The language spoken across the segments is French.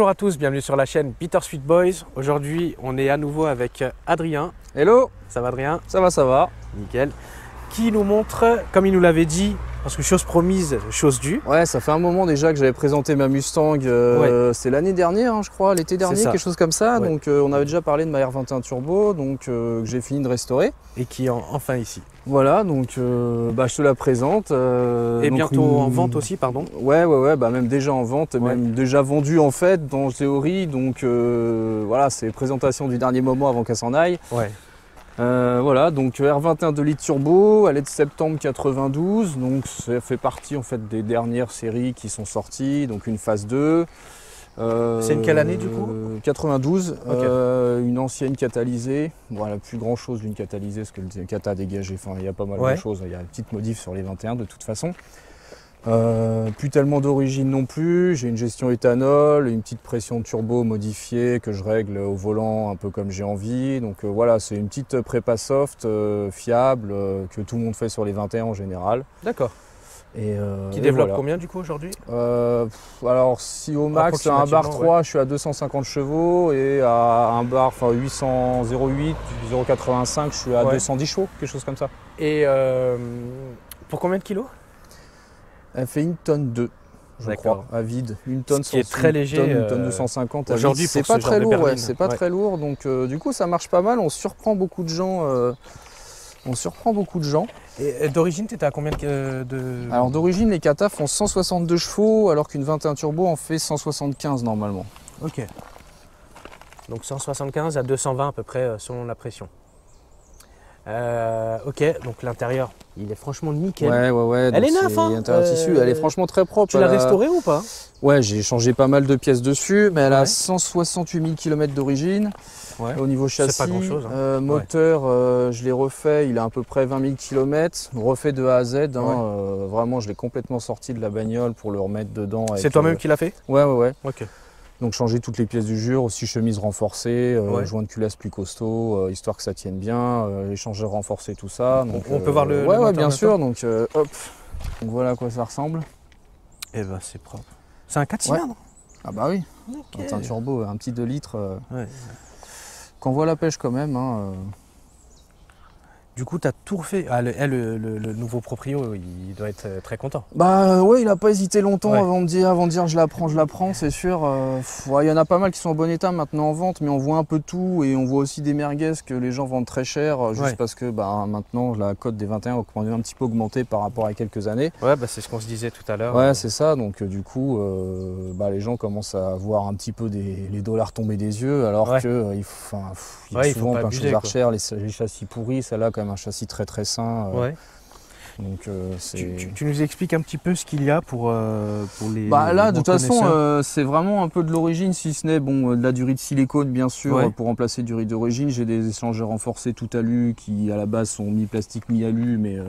Bonjour à tous, bienvenue sur la chaîne Bittersweet Boys. Aujourd'hui, on est à nouveau avec Adrien. Hello. Ça va Adrien? Ça va, ça va. Nickel. Qui nous montre, comme il nous l'avait dit, parce que chose promise, chose due. Ouais, ça fait un moment déjà que j'avais présenté ma Mustang. C'est l'année dernière, hein, je crois, l'été dernier, quelque chose comme ça. Ouais. Donc on avait déjà parlé de ma R21 Turbo, donc que j'ai fini de restaurer. Et qui est enfin ici. Voilà, donc je te la présente. Et donc bientôt en vente aussi, pardon. Ouais, même déjà en vente, même déjà vendue en fait, dans théorie. Donc voilà, c'est présentation du dernier moment avant qu'elle s'en aille. Ouais. Voilà, donc R21 2 litres turbo, elle est de septembre 92, donc ça fait partie en fait des dernières séries qui sont sorties, donc une phase 2. C'est une quelle année du coup? 92, okay. Une ancienne catalysée, bon, elle n'a plus grand chose d'une catalysée parce que le cata a dégagé, enfin il y a pas mal de choses, il y a une petite modif sur les 21 de toute façon. Plus tellement d'origine non plus, j'ai une gestion éthanol, une petite pression de turbo modifiée que je règle au volant un peu comme j'ai envie. Donc voilà, c'est une petite prépa soft fiable que tout le monde fait sur les 21 en général. D'accord. Qui développe combien du coup aujourd'hui? Alors si au max à un bar 3 je suis à 250 chevaux et à un bar 808, 085 je suis à 210 chevaux, quelque chose comme ça. Et pour combien de kilos? Elle fait 1 tonne 2, je crois, à vide. 1 tonne, qui est très léger. 1 tonne 250 aujourd'hui, c'est pas très lourd, c'est pas très lourd. Donc du coup, ça marche pas mal. On surprend beaucoup de gens. Et d'origine, tu étais à combien de... Alors d'origine, les Kata font 162 chevaux, alors qu'une 21 turbo en fait 175 normalement. Ok. Donc 175 à 220 à peu près selon la pression. Ok, donc l'intérieur, il est franchement nickel. Ouais. Elle est neuve, hein. Tissu, elle est franchement très propre. Tu l'as restaurée ou pas? Ouais, j'ai changé pas mal de pièces dessus, mais elle a 168 000 km d'origine. Au niveau châssis, c'est pas grand chose. Moteur, je l'ai refait, il a à peu près 20 000 km, refait de A à Z. Vraiment, je l'ai complètement sorti de la bagnole pour le remettre dedans. C'est toi-même qui l'as fait? Ouais. Ok. Donc changer toutes les pièces du jure, aussi chemise renforcée, joint de culasse plus costaud, histoire que ça tienne bien, échangeur renforcé, tout ça. Donc, on peut voir le ouais, bien sûr. Donc hop, donc voilà à quoi ça ressemble. Et ben c'est propre. C'est un 4 cylindres? Ah bah oui. C'est un turbo, un petit 2 litres. Qu'on voit la pêche quand même. Hein. Du coup, tu as tout refait. Ah, le nouveau proprio, il doit être très content. Bah ouais, il n'a pas hésité longtemps avant de dire je la prends, c'est sûr. Il y en a pas mal qui sont en bon état maintenant en vente, mais on voit un peu tout et on voit aussi des merguez que les gens vendent très cher, juste parce que maintenant la cote des 21 a un petit peu augmenté par rapport à quelques années. Ouais, c'est ce qu'on se disait tout à l'heure. Ouais, c'est ça. Donc du coup, les gens commencent à voir un petit peu les dollars tomber des yeux, alors que il y a souvent plein de choses à cher, les châssis pourris, celle-là quand même un châssis très sain. Donc, tu nous expliques un petit peu ce qu'il y a pour les. Là, de toute façon, c'est vraiment un peu de l'origine, si ce n'est de la durite de silicone, bien sûr, pour remplacer durite d'origine. J'ai des échangeurs renforcés tout alu qui, à la base, sont mi-plastique, mi-alu, mais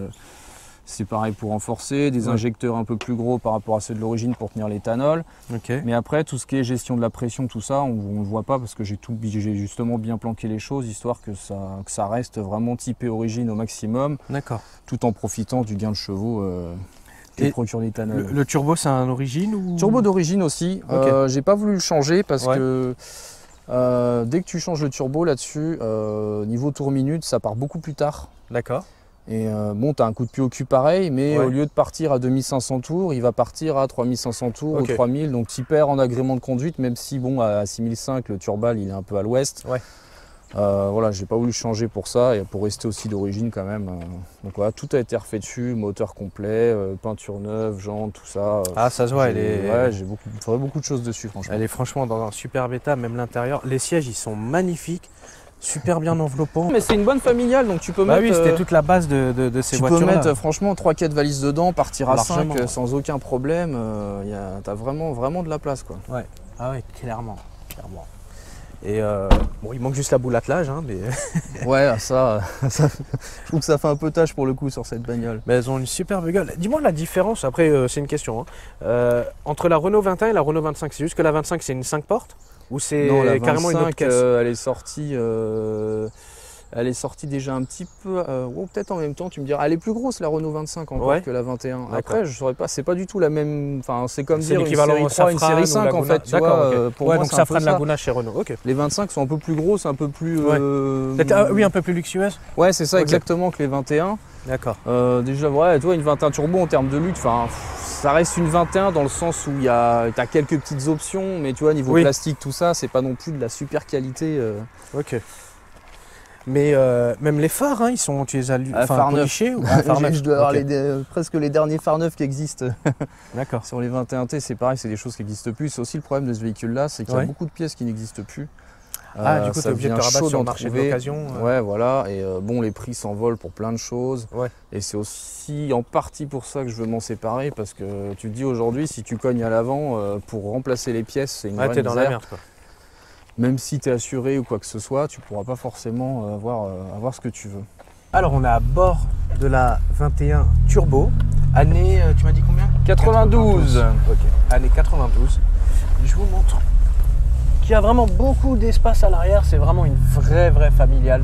c'est pareil pour renforcer. Des injecteurs un peu plus gros par rapport à ceux de l'origine pour tenir l'éthanol. Mais après, tout ce qui est gestion de la pression, tout ça, on ne le voit pas parce que j'ai justement bien planqué les choses, histoire que ça reste vraiment typé origine au maximum. D'accord. Tout en profitant du gain de chevaux et procure l'éthanol. Le turbo, c'est un origine ou... Turbo d'origine aussi. J'ai pas voulu le changer parce que dès que tu changes le turbo là-dessus, niveau tour minute, ça part beaucoup plus tard. D'accord. Et tu as un coup de pied au cul pareil, mais au lieu de partir à 2500 tours, il va partir à 3500 tours ou 3000. Donc tu perds en agrément de conduite, même si à 6005, le turbal il est un peu à l'ouest. Voilà, j'ai pas voulu changer pour ça et pour rester aussi d'origine quand même. Donc voilà, tout a été refait dessus, moteur complet, peinture neuve, jantes, tout ça. Ah, ça se voit, j'ai beaucoup de choses dessus, franchement. Elle est franchement dans un superbe état, même l'intérieur. Les sièges, ils sont magnifiques. Super bien enveloppant. Mais c'est une bonne familiale, donc tu peux mettre... Oui, c'était toute la base de ces voitures-là. Tu peux mettre franchement 3-4 valises dedans, partir à 5 sans aucun problème. T'as vraiment de la place, quoi. Ouais. Ah ouais, clairement. Et il manque juste la boule attelage, hein, mais... ça, je trouve que ça fait un peu tâche pour le coup sur cette bagnole. Mais elles ont une superbe gueule. Dis-moi la différence, après c'est une question, entre la Renault 21 et la Renault 25. C'est juste que la 25 c'est une 5 portes? Ou c'est carrément une autre caisse? Elle est sortie Elle est sortie déjà un petit peu, peut-être en même temps, tu me diras. Elle est plus grosse la Renault 25 encore que la 21. Après, je saurais pas, c'est pas du tout la même. Enfin, c'est comme dire une série 3, une série 5 en fait. Tu vois, pour moi, donc Safran Laguna chez Renault. Les 25 sont un peu plus grosses, un peu plus. Oui, un peu plus luxueuses. Ouais, c'est ça exactement que les 21. D'accord. Déjà, ouais, toi, une 21 turbo en termes de lutte, ça reste une 21 dans le sens où t'as quelques petites options, mais tu vois, niveau plastique, tout ça, c'est pas non plus de la super qualité. Ok. Mais même les phares, hein, tu les as polichés ou je dois avoir presque les derniers phares neufs qui existent. D'accord. Sur les 21T, c'est pareil, c'est des choses qui n'existent plus. C'est aussi le problème de ce véhicule-là, c'est qu'il y a beaucoup de pièces qui n'existent plus. Du coup, tu es obligé de te rabattre sur le marché de l'occasion. Ouais, voilà. Et les prix s'envolent pour plein de choses. Ouais. Et c'est aussi en partie pour ça que je veux m'en séparer, parce que tu te dis aujourd'hui, si tu cognes à l'avant, pour remplacer les pièces, c'est une vraie misère. T'es dans la merde, quoi. Même si tu es assuré ou quoi que ce soit, tu ne pourras pas forcément avoir ce que tu veux. Alors, on est à bord de la 21 Turbo. Année, tu m'as dit combien? 92. Ok, année 92. Je vous montre qu'il y a vraiment beaucoup d'espace à l'arrière. C'est vraiment une vraie familiale.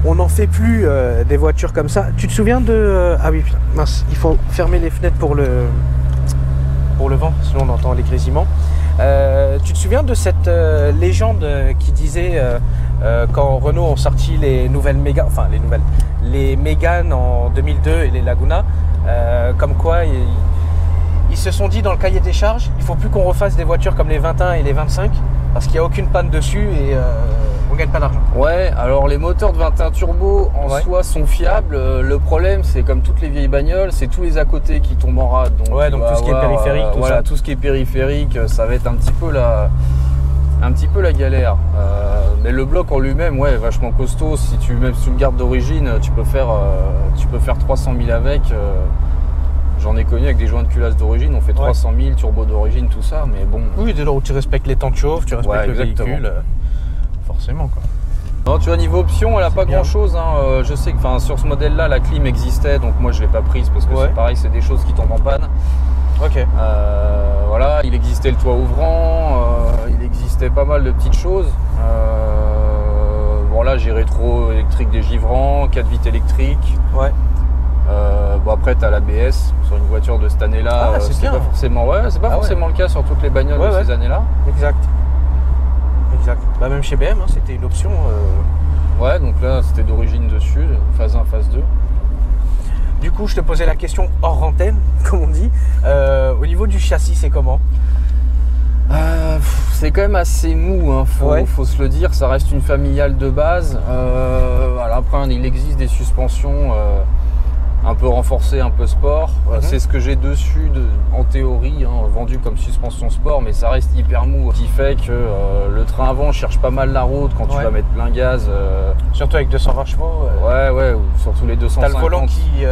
On n'en fait plus des voitures comme ça. Tu te souviens de... ah oui, putain, mince, il faut fermer les fenêtres pour le vent, sinon on entend les grésillements. Tu te souviens de cette légende qui disait quand Renault ont sorti les nouvelles Mégane, les Mégane en 2002 et les Laguna, comme quoi ils se sont dit dans le cahier des charges, il ne faut plus qu'on refasse des voitures comme les 21 et les 25 parce qu'il n'y a aucune panne dessus et on ne gagne pas d'argent. Ouais, alors les moteurs de 21 turbo en soi sont fiables. Le problème, c'est comme toutes les vieilles bagnoles, c'est tous les à côté qui tombent en rade. Donc tout ce qui est périphérique, tout ce qui est périphérique, ça va être un petit peu la galère. Mais le bloc en lui-même, vachement costaud. Si tu le gardes d'origine, tu peux faire 300 000 avec. J'en ai connu avec des joints de culasse d'origine, on fait 300 000, turbo d'origine, tout ça, mais bon. Oui, dès lors où tu respectes les temps de chauffe, tu respectes le véhicule, forcément quoi. Non, tu vois, niveau option, elle n'a pas grand chose. Hein. Je sais que sur ce modèle-là, la clim existait, donc moi je ne l'ai pas prise parce que c'est pareil, c'est des choses qui tombent en panne. Ok. Voilà, il existait le toit ouvrant, il existait pas mal de petites choses. Là, j'ai rétro électrique dégivrant, 4 vitres électriques. Ouais. Après tu as l'ABS sur une voiture de cette année-là, c'est pas forcément, forcément le cas sur toutes les bagnoles de ces années-là. Exact. Même chez BM, c'était une option. Ouais, donc là c'était d'origine dessus, phase 1, phase 2. Du coup, je te posais la question hors antenne, comme on dit. Au niveau du châssis, c'est comment? C'est quand même assez mou, hein. Faut se le dire, ça reste une familiale de base. Après, il existe des suspensions un peu renforcées, un peu sport. C'est ce que j'ai dessus en théorie, vendu comme suspension sport, mais ça reste hyper mou, ce qui fait que le train avant cherche pas mal la route quand tu vas mettre plein gaz. Surtout avec 220 chevaux. Ou surtout les 250. T'as le volant qui...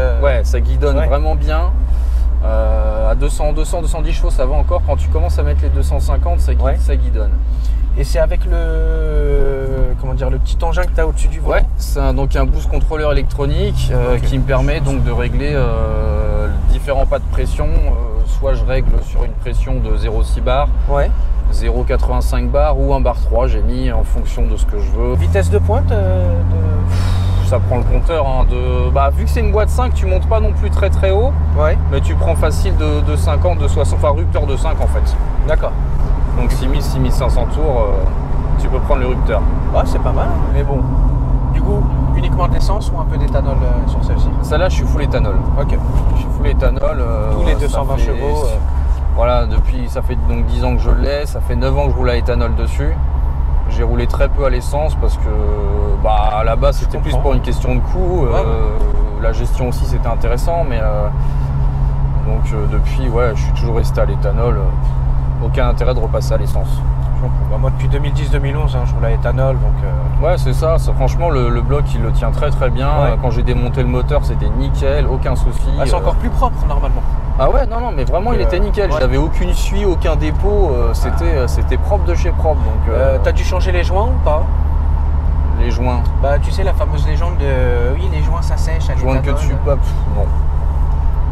ça guidonne vraiment bien. À 210 chevaux ça va encore, quand tu commences à mettre les 250 ça guidonne. Et c'est avec le petit engin que tu as au-dessus du volant? C'est donc un boost contrôleur électronique qui me permet donc de régler différents pas de pression. Soit je règle sur une pression de 0,6 bar, 0,85 bar ou 1 bar 3, j'ai mis en fonction de ce que je veux. Vitesse de pointe ça prend le compteur. Vu que c'est une boîte 5, tu montes pas non plus très très haut, mais tu prends facile de 50, de 60, enfin rupteur de 5 en fait. D'accord. Donc 6000, 6500 tours, tu peux prendre le rupteur. Ouais, c'est pas mal, mais bon. Du coup, uniquement d'essence ou un peu d'éthanol sur celle-ci? Celle-là, je suis full éthanol. Ok. Je suis full éthanol. Tous les 220 chevaux. Voilà, ça fait donc 10 ans que je l'ai, ça fait 9 ans que je roule à éthanol dessus. J'ai roulé très peu à l'essence parce que à la base c'était plus pour une question de coût. La gestion aussi c'était intéressant, mais donc depuis je suis toujours resté à l'éthanol. Aucun intérêt de repasser à l'essence. Moi depuis 2010-2011 je roule à éthanol donc. Ouais c'est ça, franchement le bloc il le tient très très bien. Quand j'ai démonté le moteur c'était nickel, aucun souci. C'est encore plus propre normalement. Ah ouais, non, mais vraiment il était nickel. J'avais aucune suie, aucun dépôt, c'était propre de chez propre. Donc, t'as dû changer les joints ou pas? Les joints? Tu sais la fameuse légende de oui les joints ça sèche à l'éthanol. Joints que dessus, non.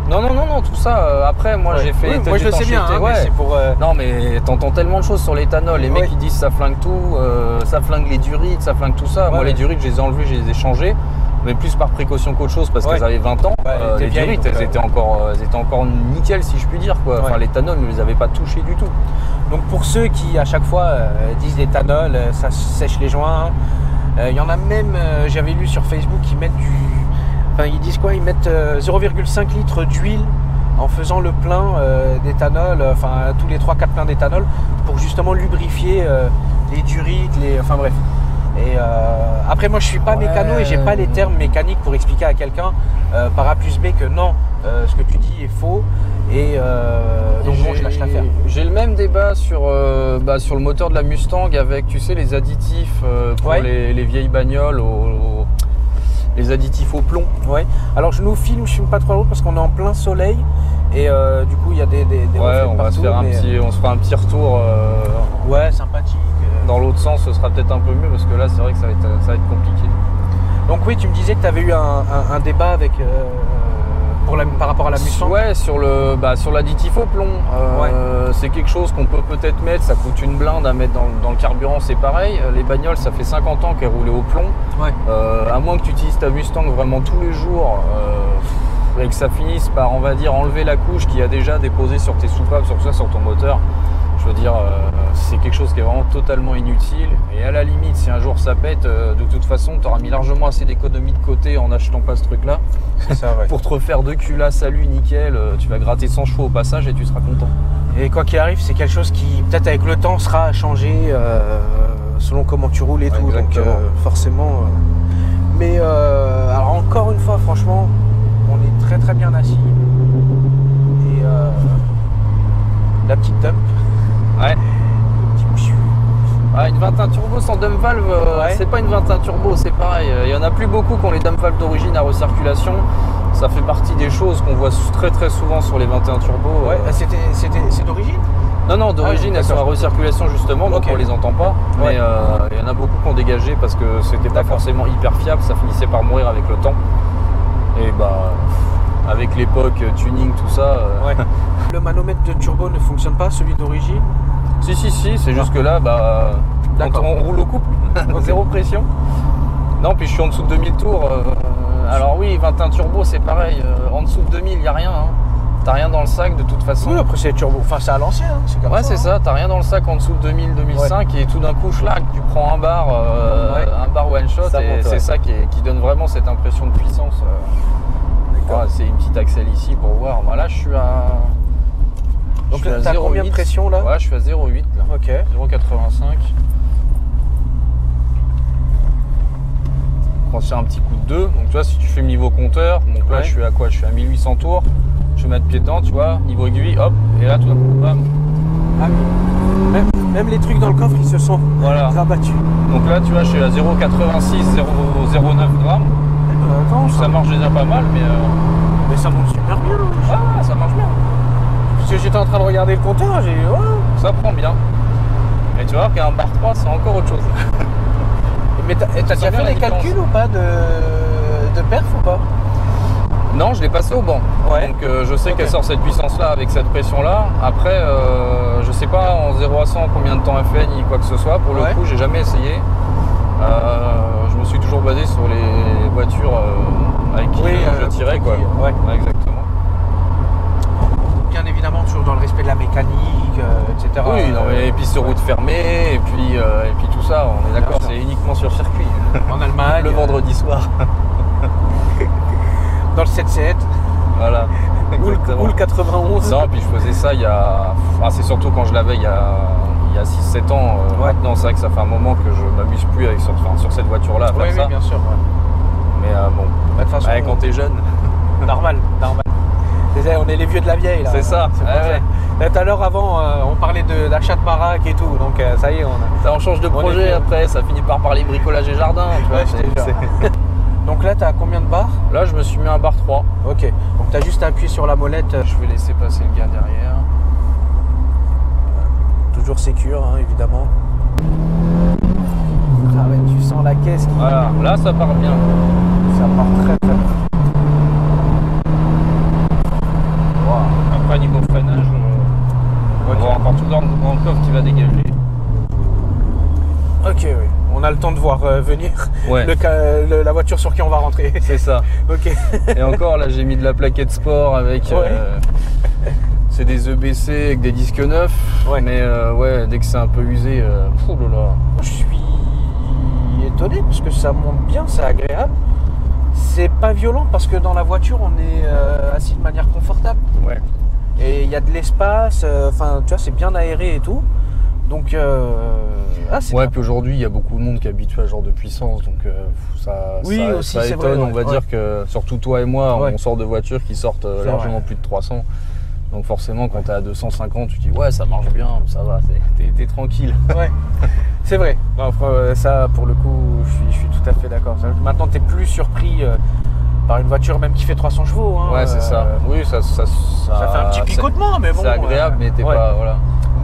Non, tout ça. Après, moi, j'ai fait. Oui, moi, je le sais bien. Hein, ouais. c'est pour. Non, mais t'entends tellement de choses sur l'éthanol. Les mecs qui disent ça flingue tout, ça flingue les durites, ça flingue tout ça. Moi, les durites, je les ai enlevés, je les ai changés. Mais plus par précaution qu'autre chose parce qu'elles avaient 20 ans. Les durites, elles étaient encore nickel, si je puis dire, quoi. Enfin, l'éthanol ne les avait pas touchés du tout. Donc, pour ceux qui, à chaque fois, disent l'éthanol, ça sèche les joints. Il y en a même, j'avais lu sur Facebook, qui mettent ils disent quoi? Ils mettent 0,5 litres d'huile en faisant le plein d'éthanol, tous les 3-4 pleins d'éthanol pour justement lubrifier les durites, enfin bref. Et après, moi je suis pas mécano et j'ai pas les termes mécaniques pour expliquer à quelqu'un par A plus B que non, ce que tu dis est faux. Et donc bon, je lâche l'affaire. J'ai le même débat sur le moteur de la Mustang avec, tu sais, les additifs pour les vieilles bagnoles, les additifs au plomb. Ouais. Alors je filme pas trop la route parce qu'on est en plein soleil et du coup il y a des reflets on va partout, on se fera un petit retour. Sympathique. Dans l'autre sens, ce sera peut-être un peu mieux parce que là, c'est vrai que ça va être compliqué. Donc oui, tu me disais que tu avais eu un débat avec par rapport à la Mustang. Ouais, sur l'additif au plomb. C'est quelque chose qu'on peut peut-être mettre, ça coûte une blinde à mettre dans le carburant, c'est pareil. Les bagnoles, ça fait 50 ans qu'elles roulaient au plomb. À moins que tu utilises ta Mustang vraiment tous les jours et que ça finisse par, on va dire, enlever la couche qu'il y a déjà déposée sur tes soupapes, sur ton moteur. Je veux dire, c'est quelque chose qui est vraiment totalement inutile. Et à la limite, si un jour ça pète, de toute façon, tu auras mis largement assez d'économies de côté en achetant pas ce truc-là. C'est ça, ouais. Pour te refaire deux culasses, salut, nickel, tu vas gratter 100 chevaux au passage et tu seras content. Et quoi qu'il arrive, c'est quelque chose qui, peut-être avec le temps, sera changé selon comment tu roules et tout. Exactement. Donc forcément. Mais alors encore une fois, franchement, on est très très bien assis. Et la petite dump. Ouais. Le petit une 21 turbo sans dump valve, c'est pas une 21 turbo, c'est pareil. Il y en a plus beaucoup qui ont les dump valves d'origine à recirculation. Ça fait partie des choses qu'on voit très très souvent sur les 21 turbo. C'est d'origine? Non, d'origine, elles sont à recirculation justement, donc on les entend pas. Mais il y en a beaucoup qui ont dégagé parce que c'était pas forcément hyper fiable, ça finissait par mourir avec le temps. Et avec l'époque tuning, tout ça. Le manomètre de turbo ne fonctionne pas, celui d'origine? Si, c'est juste que là, quand on roule au couple, zéro pression. Non, puis je suis en dessous de 2000 tours. Alors oui, 21 turbo, c'est pareil. En dessous de 2000, il n'y a rien. Hein. T'as rien dans le sac de toute façon. Oui, après c'est turbo. Enfin, c'est à l'ancien. C'est comme ça. C'est ça. T'as rien dans le sac en dessous de 2000, 2005. Et tout d'un coup, tu prends un bar one shot. Et c'est ça qui donne vraiment cette impression de puissance. C'est une petite axelle ici pour voir. Là, je suis à. Donc t'as combien de pression là? Ouais, je suis à 0,8 là. Ok. 0,85. On va faire un petit coup de 2. Donc tu vois, si tu fais le niveau compteur, donc là je suis à quoi? Je suis à 1800 tours. Je vais mettre pied dedans, tu vois, niveau aiguille, hop, et là tout d'un coup, bam. Ah oui. Même les trucs dans le coffre, ils se sont rabattus. Donc là, tu vois, je suis à 0,86, 0,09 grammes. Attends, ça marche déjà pas mal, mais ça monte super bien. Ah, ça marche bien. Parce que j'étais en train de regarder le compteur, j'ai dit ça prend bien. Et tu vois qu'un bar 3, c'est encore autre chose. Mais t'as déjà fait les calculs ou pas de perf ou pas? Non, je l'ai passé au banc. Donc je sais qu'elle sort cette puissance-là avec cette pression-là. Après, je sais pas en 0 à 100 combien de temps elle fait ni quoi que ce soit. Pour le coup, j'ai jamais essayé. Je me suis toujours basé sur les voitures avec qui je tirais. Exactement. Bien évidemment, toujours dans le respect de la mécanique, etc. Oui, et puis sur route fermée, et puis tout ça, on est d'accord, c'est uniquement sur circuit. En Allemagne. Le vendredi soir. Dans le 7-7. Voilà. Ou le 91. Non, puis je faisais ça il y a. c'est surtout quand je l'avais il y a 6-7 ans. Maintenant, c'est vrai que ça fait un moment que je m'amuse plus sur cette voiture-là à faire ça. Oui, bien sûr. Mais bon, de toute façon, quand t'es jeune. Normal. On est les vieux de la vieille là. C'est ça. Tout à l'heure avant, on parlait d'achat de baraque et tout, donc ça y est, on change de projet après, ça finit par parler bricolage et jardin. Tu vois, donc là, t'as combien de barres? Là, je me suis mis un bar 3. Ok, donc t'as juste appuyé sur la molette. Je vais laisser passer le gars derrière. Toujours sécure, évidemment. Ah ouais, tu sens la caisse qui... Voilà, là ça part bien. Ça part très très bien. après niveau freinage, on va avoir tout dans le coffre qui va dégager. Ok, oui. On a le temps de voir venir Ouais. la voiture sur qui on va rentrer. C'est ça. Ok. Et encore là j'ai mis de la plaquette sport avec c'est des EBC avec des disques neufs. Ouais. Mais ouais, dès que c'est un peu usé, oh là là. Je suis étonné parce que ça monte bien, c'est agréable. C'est pas violent parce que dans la voiture on est assis de manière confortable. Ouais. Et il y a de l'espace, enfin tu vois, c'est bien aéré et tout. Donc c'est Ouais, bien. puis aujourd'hui il y a beaucoup de monde qui est habitué à ce genre de puissance, donc Oui, ça, aussi, ça c'est étonne, vrai, on va ouais. dire que surtout toi et moi, Ouais. on sort de voitures qui sortent largement plus de 300. Donc forcément quand t'es à 250, tu te dis ouais ça marche bien, ça va, t'es tranquille. Ouais, c'est vrai. Non, ça, pour le coup, je suis tout à fait d'accord. Maintenant, t'es plus surpris par une voiture même qui fait 300 chevaux. Hein, Ouais, c'est ça. Oui, ça fait un petit picotement, mais bon. C'est agréable, mais t'es pas... Voilà.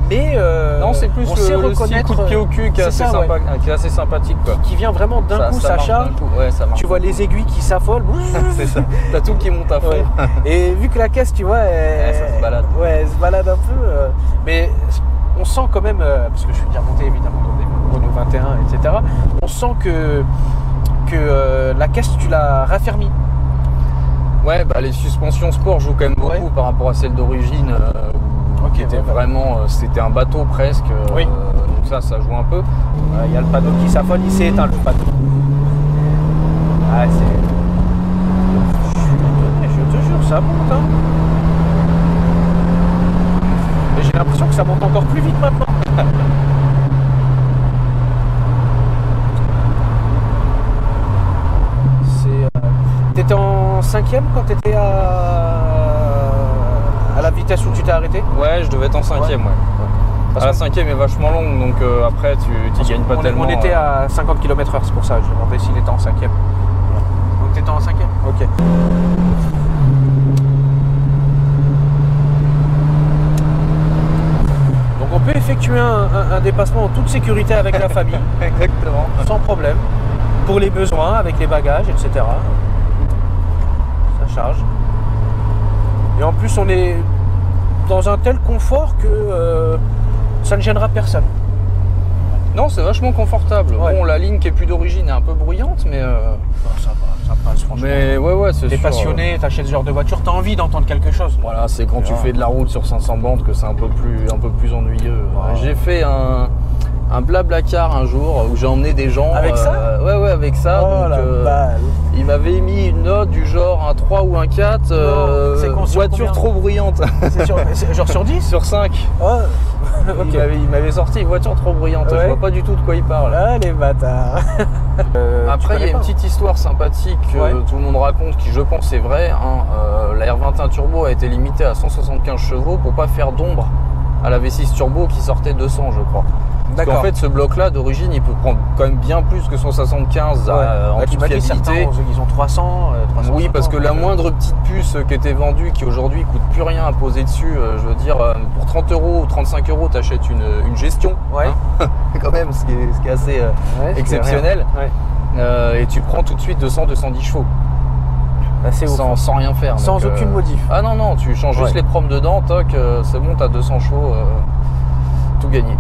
Mais non, c'est plus on sait le style reconnaître coup de pied au cul qui est, c'est assez ça, sympa, qui est assez sympathique, quoi. qui vient vraiment d'un coup, ça marche charge. d'un coup. Ouais, ça marche. Tu vois les aiguilles qui s'affolent. C'est ça. T'as tout qui monte à fond. Ouais. Et vu que la caisse, tu vois, ça se balade. Ouais, elle se balade un peu. Mais on sent quand même, parce que je suis déjà monté évidemment dans des Renault 21, etc. On sent que la caisse, tu l'as raffermie. Ouais, bah les suspensions sport jouent quand même beaucoup par rapport à celles d'origine. Qui était vraiment, c'était un bateau presque. Oui. Donc ça joue un peu. Il y a le panneau qui s'affole, il s'est éteint le panneau. Ah, je te jure, ça monte. Hein. Et j'ai l'impression que ça monte encore plus vite maintenant. T'étais en 5e quand t'étais à la vitesse où tu t'es arrêté? Ouais, je devais être en 5e, ouais. Parce la que 5e est vachement longue, donc après tu gagnes pas tellement. On était à 50 km/h, c'est pour ça que je demandais s'il était en 5e. Donc t'étais en 5e? Ok. Donc on peut effectuer un dépassement en toute sécurité avec la famille. Exactement. Sans problème. Pour les besoins, avec les bagages, etc. Ça charge. Et en plus on est dans un tel confort que ça ne gênera personne. Non, c'est vachement confortable. Ouais. Bon, la ligne qui est plus d'origine est un peu bruyante, mais... Ça passe franchement. Mais ouais, c'est sûr. T'es passionné, t'achètes ce genre de voiture, t'as envie d'entendre quelque chose. Voilà, c'est quand tu fais de la route sur 500 bandes que c'est un peu plus ennuyeux. Ouais. J'ai fait un Blablacar un jour où j'ai emmené des gens... Avec ça? Ouais, avec ça. Oh donc, la balle. il m'avait mis une note du genre un 3 ou un 4. C'est con, sur voiture combien? trop bruyante. C'est genre sur 10? Sur 5. Oh. Ok. Il m'avait sorti voiture trop bruyante. Ouais. Je vois pas du tout de quoi il parle. Ah les bâtards. Après, il y a une petite histoire sympathique que tout le monde raconte, qui je pense est vraie. Hein. La R21 Turbo a été limitée à 175 chevaux pour pas faire d'ombre à la V6 Turbo qui sortait 200, je crois. Parce qu'en fait, ce bloc-là, d'origine, il peut prendre quand même bien plus que 175 en toute fiabilité. Ils ont 300. Oui, parce que la moindre petite puce qui était vendue, qui aujourd'hui coûte plus rien à poser dessus, je veux dire, pour 30 € ou 35 € t'achètes une gestion, hein, quand même, ce qui est assez exceptionnel. Et tu prends tout de suite 200-210 chevaux. Sans rien faire. Sans donc, aucune modif. Ah non, tu changes juste les promes dedans, toc, c'est bon, t'as 200 chevaux, tout gagné.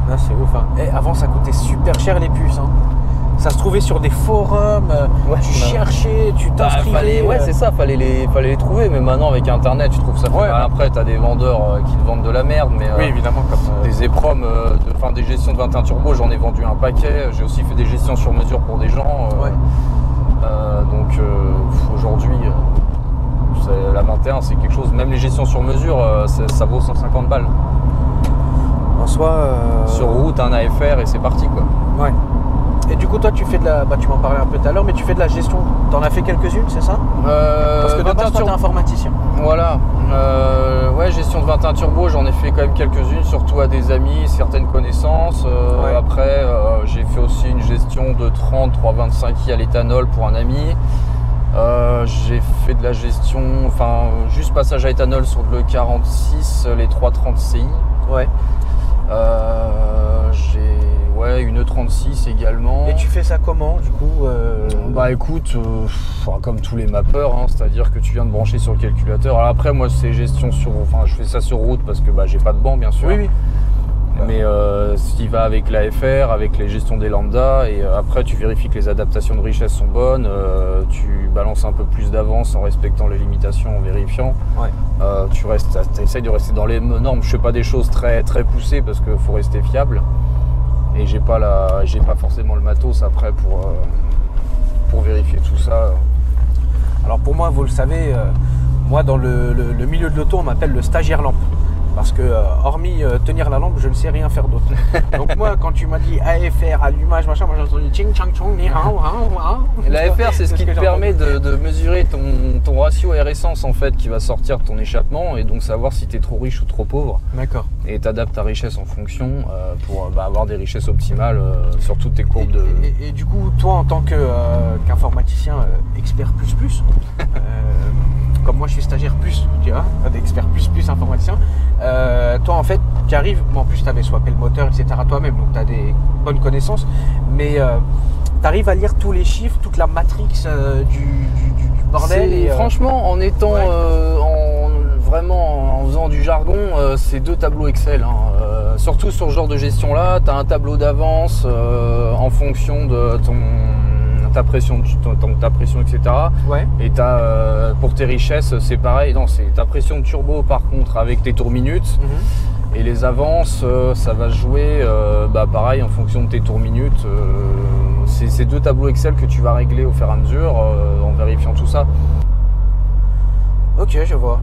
Ah, c'est ouf. Hein. Et avant, ça coûtait super cher les puces. Hein. Ça se trouvait sur des forums, tu cherchais, tu t'inscrivais. C'est ça, fallait les trouver. Mais maintenant, avec Internet, tu trouves ça. Après, tu as des vendeurs qui te vendent de la merde. Mais, oui, évidemment. Comme des épromes, des gestions de 21 Turbo, j'en ai vendu un paquet. J'ai aussi fait des gestions sur mesure pour des gens. Donc, aujourd'hui, la 21, c'est quelque chose. Même les gestions sur mesure, ça vaut 150 balles. En soi, sur route, un AFR et c'est parti, quoi. Ouais. Et du coup, toi, tu fais de la... tu m'en parlais un peu tout à l'heure, mais tu fais de la gestion. T'en as fait quelques-unes, c'est ça? Parce que de base, toi, t'es informaticien. Voilà. Ouais, gestion de 21 Turbo, j'en ai fait quand même quelques-unes, surtout à des amis, certaines connaissances. Après, j'ai fait aussi une gestion de 30, 325i à l'éthanol pour un ami. J'ai fait de la gestion, juste passage à éthanol sur le 46, les 330 CI. Ouais. Ouais, une E36 également. Et tu fais ça comment du coup Bah écoute, comme tous les mappeurs, hein, c'est-à-dire que tu viens de brancher sur le calculateur. Alors après moi c'est gestion sur, enfin je fais ça sur route parce que bah, j'ai pas de banc bien sûr. Oui, oui. Mais ce qui va avec l'AFR, avec les gestions des lambda, et après tu vérifies que les adaptations de richesse sont bonnes, tu balances un peu plus d'avance en respectant les limitations, en vérifiant. Ouais. Tu essayes de rester dans les normes. Je fais pas des choses très poussées parce qu'il faut rester fiable. Et j'ai pas forcément le matos après pour vérifier tout ça. Alors pour moi, vous le savez, moi dans le milieu de l'auto, on m'appelle le stagiaire lampe. Parce que hormis tenir la lampe, je ne sais rien faire d'autre. Donc moi, quand tu m'as dit AFR, allumage, machin, moi j'ai entendu ching chang chong ni hao hao hao. L'AFR, c'est ce qui te permet de mesurer ton ratio air essence en fait qui va sortir de ton échappement et donc savoir si tu es trop riche ou trop pauvre. D'accord. Et tu adaptes ta richesse en fonction pour avoir des richesses optimales sur toutes tes courbes de. Et du coup, toi en tant qu'informaticien expert plus, comme moi je suis stagiaire plus, tu vois, d'expert plus informaticien, toi en fait tu arrives, en plus tu avais swappé le moteur etc toi-même, donc tu as des bonnes connaissances, mais tu arrives à lire tous les chiffres, toute la matrix du bordel. Et, franchement en étant vraiment en faisant du jargon, c'est 2 tableaux Excel, hein. Surtout sur ce genre de gestion là, tu as un tableau d'avance en fonction de ta pression, etc. Ouais. Et pour tes richesses, c'est pareil. Non, c'est ta pression de turbo par contre avec tes tours minutes. Et les avances, ça va se jouer pareil en fonction de tes tours minutes. C'est 2 tableaux Excel que tu vas régler au fur et à mesure en vérifiant tout ça. Ok, je vois.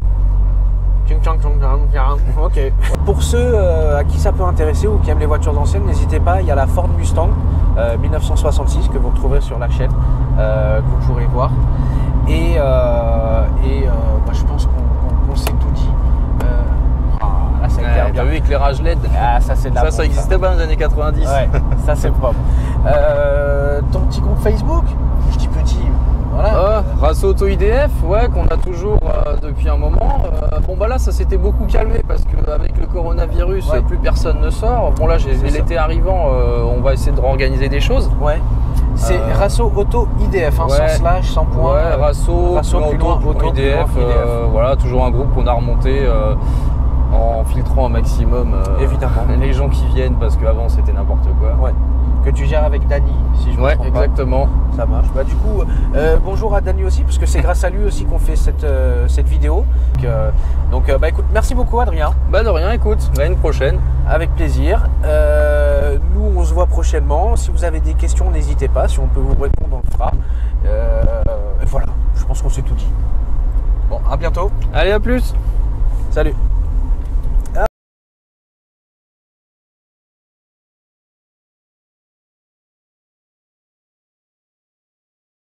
Ok. Pour ceux à qui ça peut intéresser ou qui aiment les voitures anciennes, n'hésitez pas, il y a la Ford Mustang 1966 que vous retrouverez sur la chaîne, que vous pourrez voir. Et je pense qu'on s'est tout dit. Là, ça éclaire bien. T'as vu éclairage LED? Ça c'est de la bombe, ça existait pas dans les années 90. Ouais, ça c'est propre. Ton petit groupe Facebook, je dis petit. Voilà. Rasso Auto IDF, ouais, qu'on a toujours depuis un moment. Bon bah là ça s'était beaucoup calmé parce qu'avec le coronavirus, plus personne ne sort. Bon là l'été arrivant, on va essayer de réorganiser des choses. Ouais. C'est Rasso Auto IDF, hein, sans slash, sans point. Ouais, Rasso Auto IDF, voilà, toujours un groupe qu'on a remonté en filtrant un maximum évidemment les gens qui viennent parce qu'avant c'était n'importe quoi. Ouais. Que tu gères avec Dany, si je me trompe exactement. Pas. Ça marche. Bah, du coup, bonjour à Dany aussi, parce que c'est grâce à lui aussi qu'on fait cette vidéo. Donc, écoute, merci beaucoup Adrien. Bah de rien, écoute, à une prochaine. Avec plaisir. Nous, on se voit prochainement. Si vous avez des questions, n'hésitez pas. Si on peut vous répondre, on le fera. Voilà, je pense qu'on s'est tout dit. Bon, à bientôt. Allez, à plus. Salut.